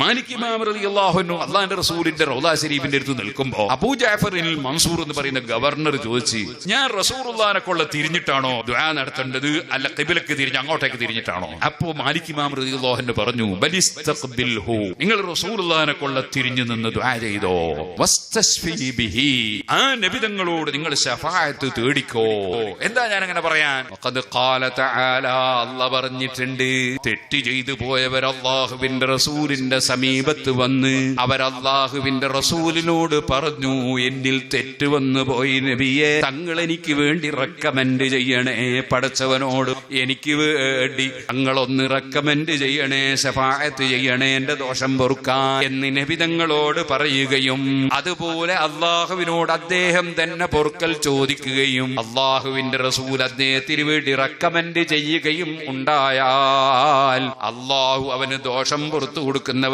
മാലിക് ഇമാം റളിയല്ലാഹു അൻഹു അല്ലാഹുവിന്റെ റസൂലിന്റെ റൗള ശരീഫിന്റെ അടുത്ത് നിൽക്കുമ്പോൾ അബൂ ജഅഫറിൽ മൻസൂർ എന്ന് പറയുന്ന ഗവർണർ ചോദിച്ചു, ഞാൻ റസൂലുള്ളാഹിനെ കൊള്ള തിരിഞ്ഞിട്ടാണോ ദുആ നടത്തേണ്ടത്, അല്ല ഖിബ്ലക്ക് തിരിഞ്ഞ് അങ്ങോട്ടേക്ക് തിരിഞ്ഞിട്ടാണോ? അപ്പോ മാലിക് ഇമാം റളിയല്ലാഹു അൻഹു പറഞ്ഞു, ബലിസ്തഖ്ബിൽഹു, നിങ്ങൾ റസൂലുള്ളാഹിനെ കൊള്ള തിരിഞ്ഞു നിന്ന് ദുആ ചെയ്തോ, വസ്തശ്ഫി ബിഹി, ആ നബി തങ്ങളോട് നിങ്ങൾ ശഫാഅത്ത് തേടിക്കോ. എന്താ ഞാൻ അങ്ങനെ പറയാൻ? ഖദ് ഖാല തആല, അല്ലാഹു പറഞ്ഞിട്ടുണ്ട്, തെറ്റ് ചെയ്തു പോയവർ അല്ലാഹുവിന്റെ റസൂലിന്റെ സമീപത്ത് വന്ന് അവർ അല്ലാഹുവിന്റെ റസൂലിനോട് പറഞ്ഞു, എന്നിൽ തെറ്റ് വന്നു പോയി നബിയെ, തങ്ങൾ എനിക്ക് വേണ്ടി റെക്കമെൻഡ് ചെയ്യണേ, പടച്ചവനോട് എനിക്ക് വേണ്ടി തങ്ങളൊന്ന് റെക്കമെൻഡ് ചെയ്യണേ, ശഫാഅത്ത് ചെയ്യണേ, എന്റെ ദോഷം പൊറുക്കാൻ എന്ന് നബി തങ്ങളോട് പറയുകയും അതുപോലെ അല്ലാഹുവിനോട് അദ്ദേഹം തന്നെ പൊറുക്കൽ ചോദിക്കുകയും അല്ലാഹുവിന്റെ റസൂൽ അദ്ദേഹത്തിന് വേണ്ടി റെക്കമെൻഡ് ചെയ്യുകയും ഉണ്ടായാൽ അല്ലാഹു അവന് ദോഷം പുറത്തു കൊടുക്കുന്നവനായിരിക്കും.